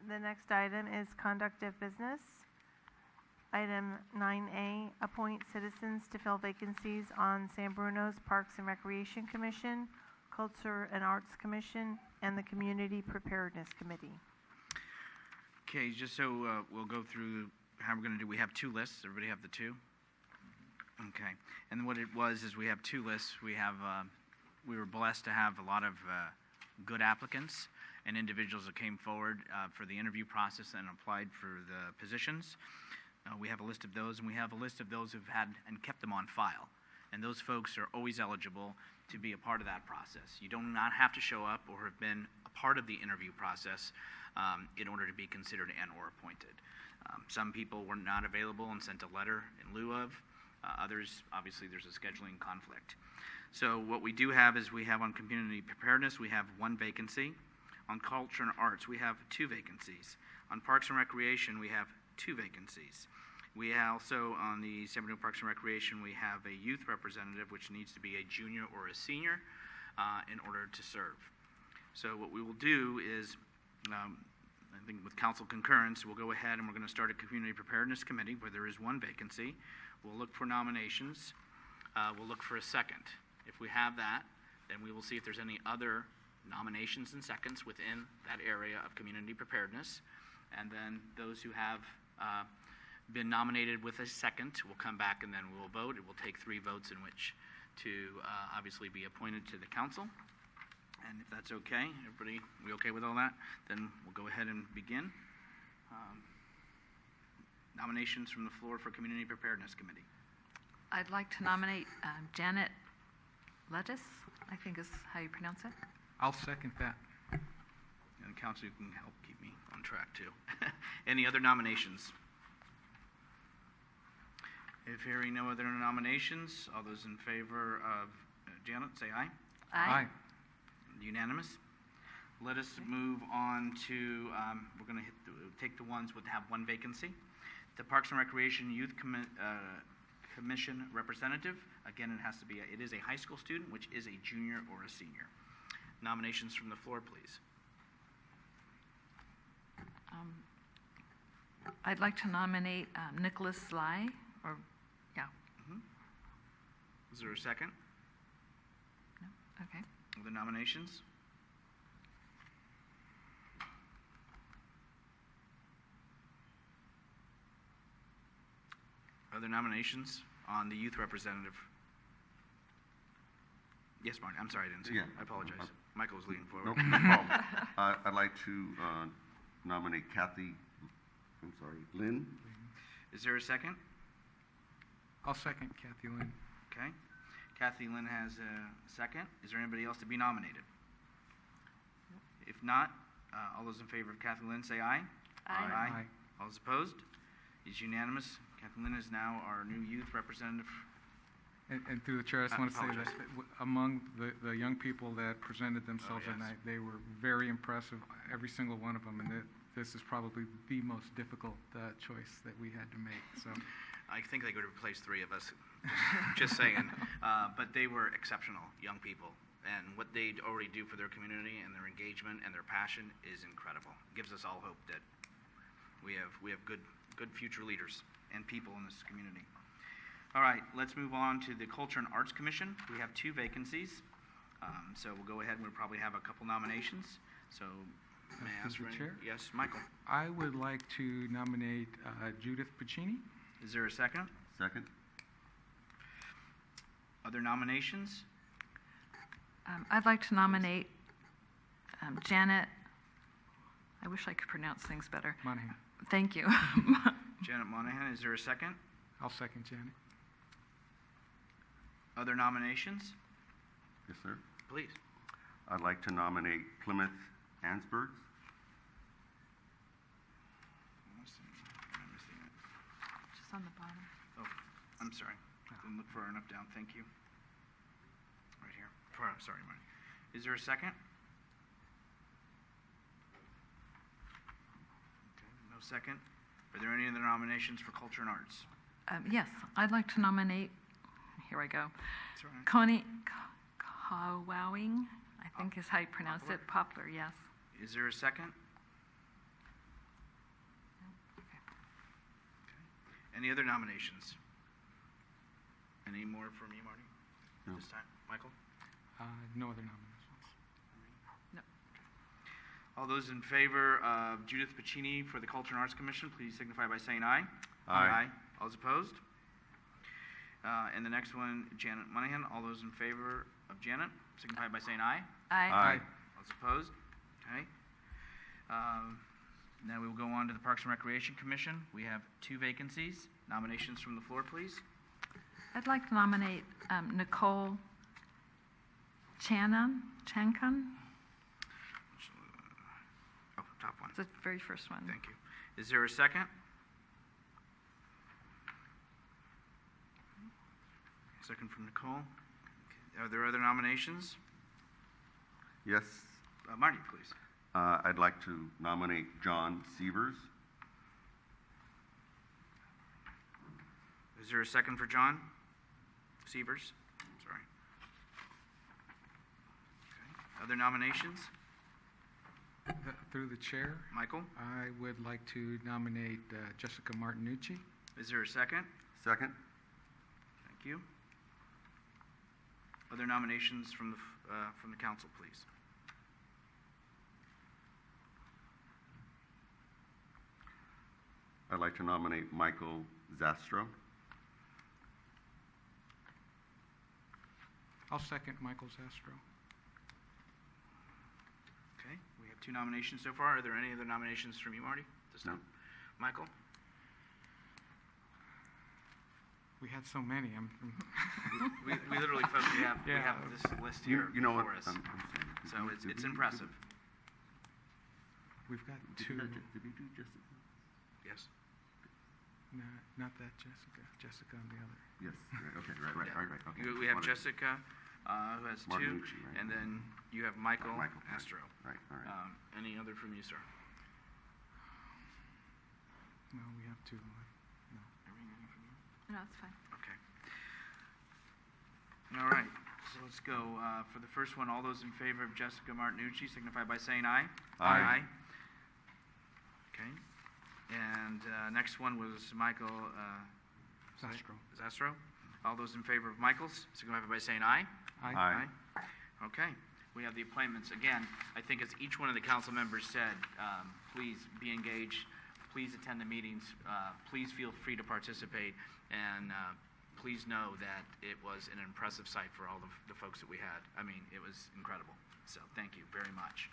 The next item is conduct of business. Item 9A, appoint citizens to fill vacancies on San Bruno's Parks and Recreation Commission, Culture and Arts Commission, and the Community Preparedness Committee. Okay, just so we'll go through how we're going to do. We have two lists. Everybody have the two? Okay. And what it was is we have two lists. We were blessed to have a lot of good applicants and individuals that came forward for the interview process and applied for the positions. We have a list of those, and we have a list of those who've had and kept them on file. And those folks are always eligible to be a part of that process. You do not have to show up or have been a part of the interview process in order to be considered and or appointed. Some people were not available and sent a letter in lieu of. Others, obviously, there's a scheduling conflict. So what we do have is we have on community preparedness, we have one vacancy. On culture and arts, we have two vacancies. On parks and recreation, we have two vacancies. We also, on the San Bruno Parks and Recreation, we have a youth representative, which needs to be a junior or a senior in order to serve. So what we will do is, I think with council concurrence, we'll go ahead and we're going to start a community preparedness committee where there is one vacancy. We'll look for nominations. We'll look for a second. If we have that, then we will see if there's any other nominations and seconds within that area of community preparedness. And then those who have been nominated with a second will come back and then we'll vote. It will take 3 votes in which to obviously be appointed to the council. And if that's okay, everybody, we okay with all that? Then we'll go ahead and begin. Nominations from the floor for Community Preparedness Committee. I'd like to nominate Janet Lettis, I think is how you pronounce it. I'll second that. And the council can help keep me on track too. Any other nominations? If hearing no other nominations, all those in favor of Janet, say aye. Aye. Unanimous. Let us move on to, we're going to take the ones that have one vacancy. The Parks and Recreation Youth Commission representative. Again, it is a high school student, which is a junior or a senior. Nominations from the floor, please. I'd like to nominate Nicholas Sly, Is there a second? No? Okay. Other nominations? Other nominations on the youth representative? Yes, Marty. I'm sorry, I didn't see. Yeah. I apologize. Michael was leaning forward. No problem. I'd like to nominate Lynn. Is there a second? I'll second Kathy Lynn. Okay. Kathy Lynn has a second. Is there anybody else to be nominated? If not, all those in favor of Kathy Lynn say aye. Aye. Aye. All those opposed? It's unanimous. Kathy Lynn is now our new youth representative. And through the chair, I just want to say that apologize. among the young people that presented themselves yes. that night, they were very impressive, every single one of them, and this is probably the most difficult choice that we had to make. So, I think they could replace 3 of us. Just saying. But they were exceptional young people. And what they already do for their community and their engagement and their passion is incredible. It gives us all hope that we have good future leaders and people in this community. All right, let's move on to the Culture and Arts Commission. We have 2 vacancies. So we'll go ahead and we'll probably have a couple nominations. So may I ask for any? Chair? Yes, Michael. I would like to nominate Judith Piccini. Is there a second? Second. Other nominations? I'd like to nominate Janet, I wish I could pronounce things better. Monahan. Thank you. Janet Monahan. Is there a second? I'll second Janet. Other nominations? Yes, sir. Please. I'd like to nominate Plymouth Hansberg. Just on the bottom. Oh, I'm sorry. Didn't look far enough down. Thank you. Right here. Sorry, Marty. Is there a second? Okay, no second. Are there any other nominations for Culture and Arts? Yes, I'd like to nominate, here I go, That's all right. Connie Kowowing, I think is how you pronounce it. Poplar, yes. Is there a second? Any other nominations? Any more from you, Marty? No. This time? Michael? No other nominations. No. All those in favor of Judith Pacini for the Culture and Arts Commission, please signify by saying aye. Aye. All those opposed? And the next one, Janet Monahan. All those in favor of Janet, signify by saying aye. Aye. All those opposed? Okay. Now we will go on to the Parks and Recreation Commission. We have 2 vacancies. Nominations from the floor, please. I'd like to nominate Nicole Chankan. Oh, top one. It's the very first one. Thank you. Is there a second? Second from Nicole. Okay. Are there other nominations? Yes. Marty, please. I'd like to nominate John Severs. Is there a second for John Severs? Sorry. Okay. Other nominations? Through the chair, Michael? I would like to nominate Jessica Martinucci. Is there a second? Second. Thank you. Other nominations from the council, please. I'd like to nominate Michael Zastro. I'll second Michael Zastro. Okay, we have 2 nominations so far. Are there any other nominations from you, Marty, this No. time? Michael? We had so many. We literally, folks, we have Yeah. this list here You know what? before us. I'm sorry. So it's impressive. We've got Did 2. we do Jessica? Yes. No, not that Jessica. Jessica on the other. Yes. Okay. Right. Yeah. Okay. We have Wanted- Jessica, who has 2, Martinucci, right? and then you have Michael Michael, right. Astro. Right. All right. Any other from you, sir? No, we have 2. No. Any from you? No, it's fine. Okay. All right, so let's go. For the first one, all those in favor of Jessica Martinucci signify by saying aye. Aye. Okay. And next one was Michael Zastro. All those in favor of Michael's signify by saying aye. Aye. Okay. We have the appointments. Again, I think as each one of the council members said, please be engaged. Please attend the meetings. Please feel free to participate. And please know that it was an impressive sight for all of the folks that we had. I mean, it was incredible. So thank you very much.